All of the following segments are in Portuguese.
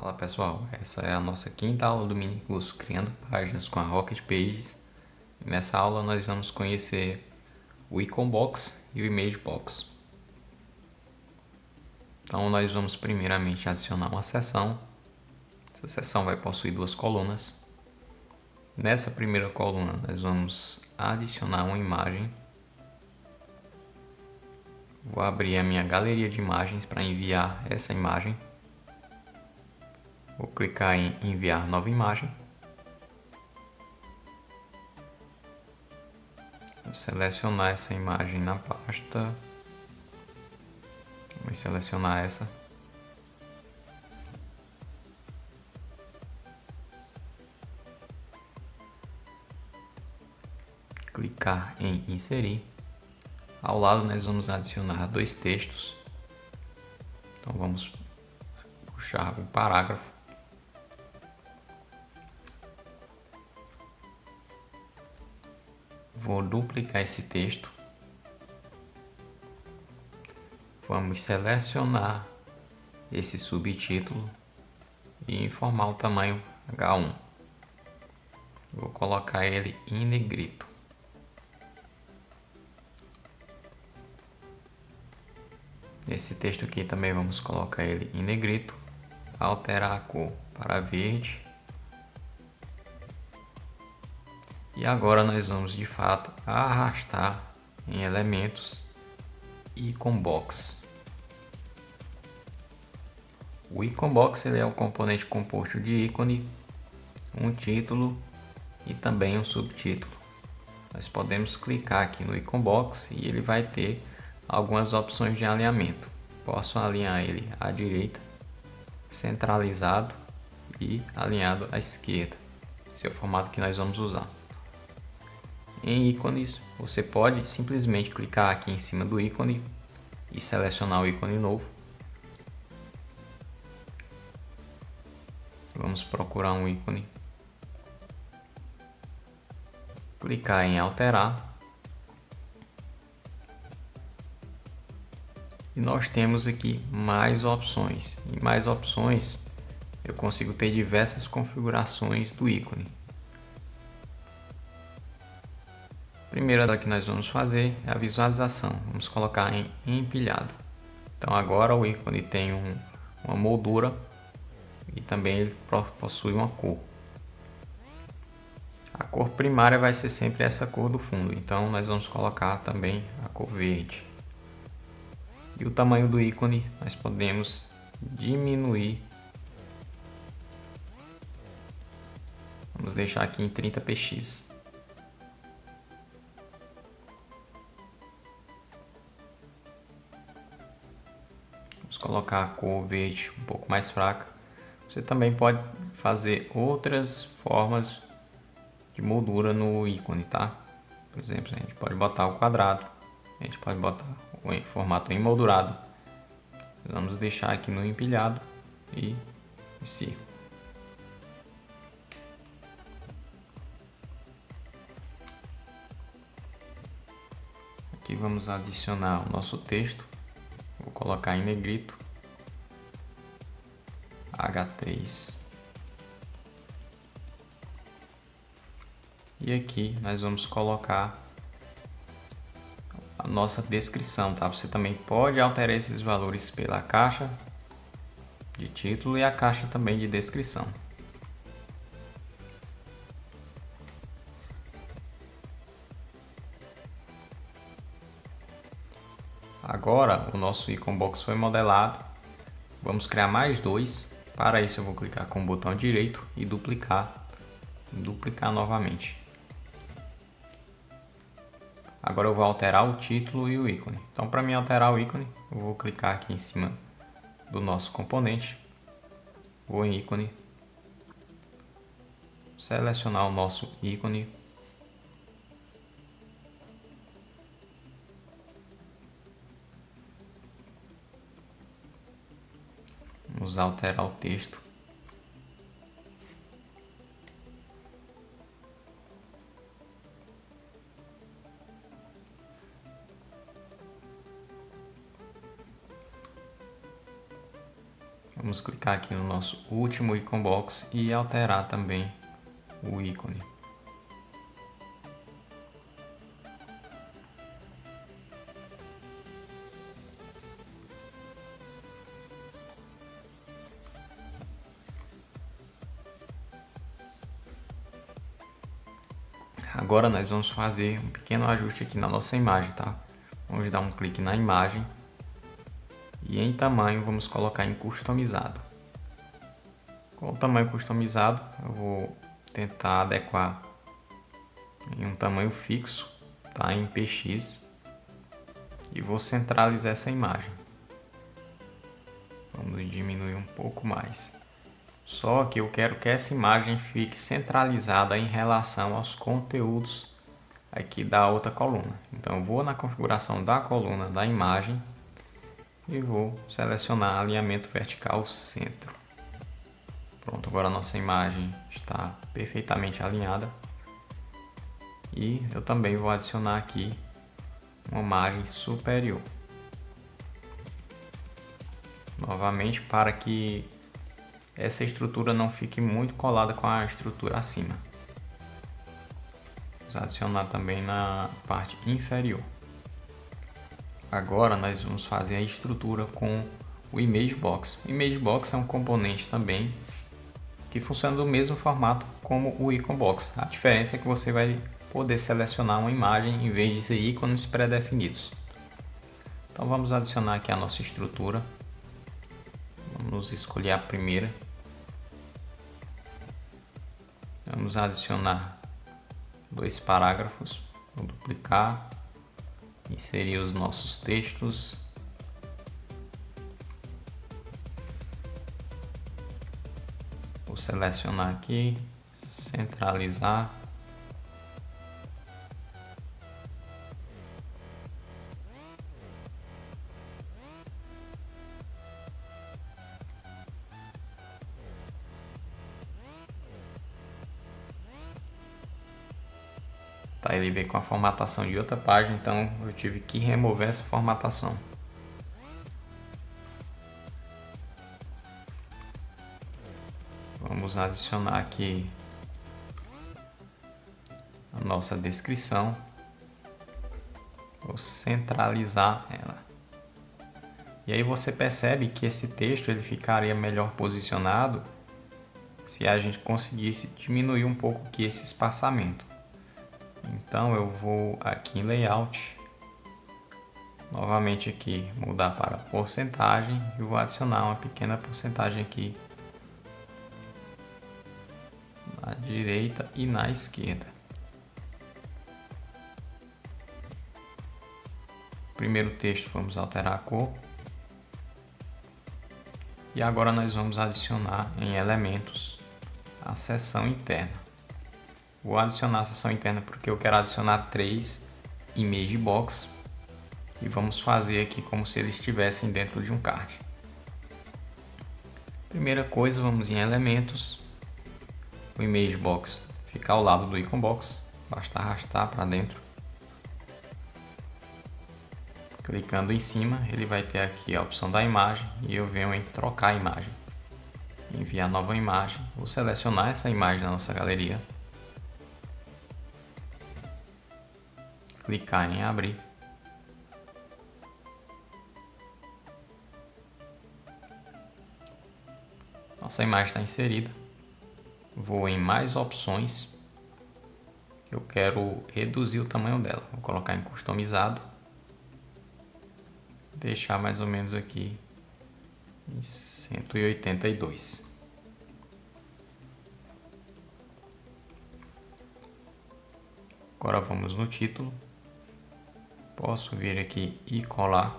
Fala pessoal, essa é a nossa quinta aula do mini curso Criando Páginas com a Rocket Pages. E nessa aula nós vamos conhecer o Iconbox e o Imagebox. Então nós vamos primeiramente adicionar uma seção. Essa seção vai possuir duas colunas. Nessa primeira coluna nós vamos adicionar uma imagem. Vou abrir a minha galeria de imagens para enviar essa imagem. Vou clicar em enviar nova imagem. Vou selecionar essa imagem na pasta. Vou selecionar essa. Clicar em inserir. Ao lado nós vamos adicionar dois textos. Então vamos puxar o parágrafo. Vou duplicar esse texto. Vamos selecionar esse subtítulo e informar o tamanho H1. Vou colocar ele em negrito. Esse texto aqui também vamos colocar ele em negrito. Alterar a cor para verde. E agora nós vamos de fato arrastar em elementos Iconbox. O Iconbox ele é um componente composto de ícone, um título e também um subtítulo. Nós podemos clicar aqui no Iconbox e ele vai ter algumas opções de alinhamento. Posso alinhar ele à direita, centralizado e alinhado à esquerda. Esse é o formato que nós vamos usar. Em ícones, você pode simplesmente clicar aqui em cima do ícone e selecionar o ícone novo. Vamos procurar um ícone. Clicar em alterar. E nós temos aqui mais opções. Em mais opções, eu consigo ter diversas configurações do ícone. A primeira que nós vamos fazer é a visualização. Vamos colocar em empilhado. Então agora o ícone tem uma moldura e também ele possui uma cor. A cor primária vai ser sempre essa cor do fundo, então nós vamos colocar também a cor verde. E o tamanho do ícone nós podemos diminuir. Vamos deixar aqui em 30px. Vamos colocar a cor verde um pouco mais fraca. Você também pode fazer outras formas de moldura no ícone, tá? Por exemplo, a gente pode botar o quadrado, a gente pode botar o formato emoldurado. Vamos deixar aqui no empilhado e no círculo. Aqui vamos adicionar o nosso texto. Vou colocar em negrito. H3. E aqui nós vamos colocar a nossa descrição, tá? Você também pode alterar esses valores pela caixa de título e a caixa também de descrição. Agora o nosso Iconbox foi modelado. Vamos criar mais dois. Para isso eu vou clicar com o botão direito e duplicar novamente. Agora eu vou alterar o título e o ícone. Então para mim alterar o ícone, eu vou clicar aqui em cima do nosso componente. Vou em ícone. Selecionar o nosso ícone. Vamos alterar o texto. Vamos clicar aqui no nosso último icon box e alterar também o ícone. Agora nós vamos fazer um pequeno ajuste aqui na nossa imagem, tá? Vamos dar um clique na imagem e em tamanho vamos colocar em customizado. Com o tamanho customizado eu vou tentar adequar em um tamanho fixo, tá? Em PX, e vou centralizar essa imagem. Vamos diminuir um pouco mais. Só que eu quero que essa imagem fique centralizada em relação aos conteúdos aqui da outra coluna. Então eu vou na configuração da coluna da imagem e vou selecionar alinhamento vertical centro. Pronto, agora a nossa imagem está perfeitamente alinhada. E eu também vou adicionar aqui uma margem superior. Novamente, para que essa estrutura não fique muito colada com a estrutura acima. Vamos adicionar também na parte inferior. Agora nós vamos fazer a estrutura com o Image Box. O Image Box é um componente também que funciona do mesmo formato como o Icon Box. A diferença é que você vai poder selecionar uma imagem em vez de ser ícones pré-definidos. Então vamos adicionar aqui a nossa estrutura. Vamos escolher a primeira. Vamos adicionar 2 parágrafos. Vou duplicar, inserir os nossos textos. Vou selecionar aqui, centralizar. Tá, ele veio com a formatação de outra página, então eu tive que remover essa formatação. Vamos adicionar aqui a nossa descrição. Vou centralizar ela. E aí você percebe que esse texto ele ficaria melhor posicionado se a gente conseguisse diminuir um pouco aqui esse espaçamento. Então eu vou aqui em Layout, novamente aqui mudar para porcentagem e vou adicionar uma pequena porcentagem aqui na direita e na esquerda. Primeiro texto vamos alterar a cor. E agora nós vamos adicionar em elementos a seção interna. Vou adicionar a seção interna porque eu quero adicionar 3 Image Box e vamos fazer aqui como se eles estivessem dentro de um card. Primeira coisa, vamos em elementos. O Image Box fica ao lado do Icon Box, basta arrastar para dentro. Clicando em cima, ele vai ter aqui a opção da imagem e eu venho em trocar a imagem. Enviar nova imagem, vou selecionar essa imagem na nossa galeria. Clicar em abrir. Nossa imagem está inserida. Vou em mais opções. Eu quero reduzir o tamanho dela. Vou colocar em customizado. Deixar mais ou menos aqui em 182. Agora vamos no título. Posso vir aqui e colar.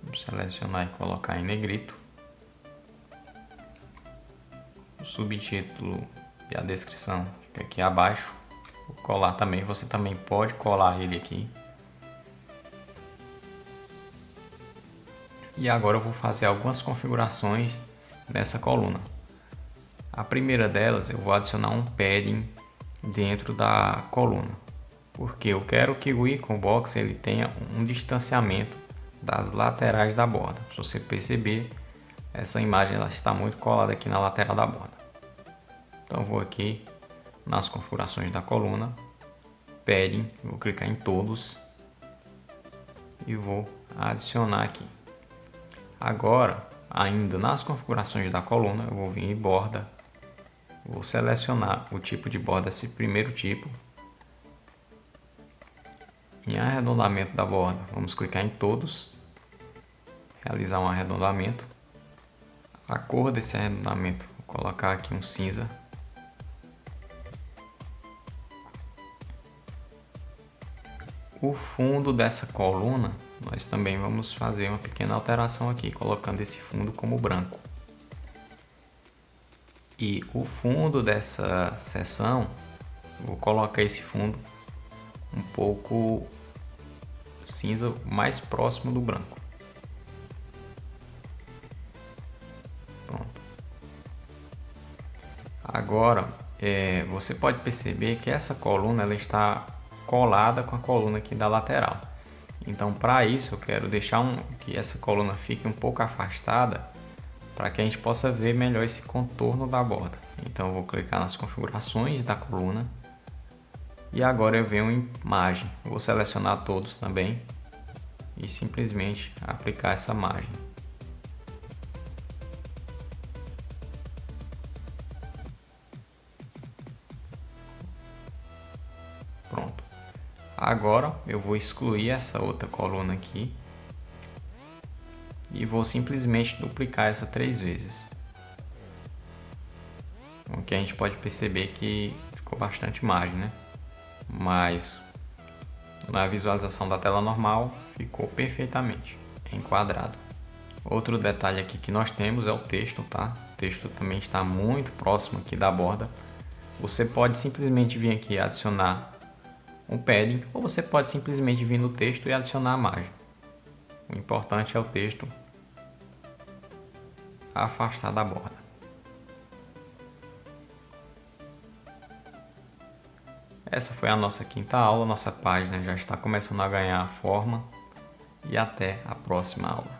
Vamos selecionar e colocar em negrito. O subtítulo e a descrição fica aqui abaixo. Vou colar também, você também pode colar ele aqui. E agora eu vou fazer algumas configurações nessa coluna. A primeira delas, eu vou adicionar um padding dentro da coluna, porque eu quero que o Icon Box ele tenha um distanciamento das laterais da borda. Se você perceber, essa imagem ela está muito colada aqui na lateral da borda. Então vou aqui nas configurações da coluna, padding, vou clicar em todos e vou adicionar aqui. Agora, ainda nas configurações da coluna, eu vou vir em borda, vou selecionar o tipo de borda, esse primeiro tipo. Em arredondamento da borda, vamos clicar em todos, realizar um arredondamento. A cor desse arredondamento, vou colocar aqui um cinza. O fundo dessa coluna, nós também vamos fazer uma pequena alteração aqui, colocando esse fundo como branco. E o fundo dessa seção, vou colocar esse fundo um pouco cinza, mais próximo do branco. Pronto. Agora, você pode perceber que essa coluna ela está colada com a coluna aqui da lateral. Então, para isso, eu quero deixar que essa coluna fique um pouco afastada para que a gente possa ver melhor esse contorno da borda. Então, eu vou clicar nas configurações da coluna e agora eu venho em margem. Eu vou selecionar todos também e simplesmente aplicar essa margem. Pronto. Agora eu vou excluir essa outra coluna aqui e vou simplesmente duplicar essa 3 vezes. O que a gente pode perceber que ficou bastante margem, né? Mas na visualização da tela normal ficou perfeitamente enquadrado. Outro detalhe aqui que nós temos é o texto, tá? O texto também está muito próximo aqui da borda. Você pode simplesmente vir aqui e adicionar um padding, ou você pode simplesmente vir no texto e adicionar a margem. O importante é o texto afastar da borda. Essa foi a nossa quinta aula, nossa página já está começando a ganhar forma e até a próxima aula.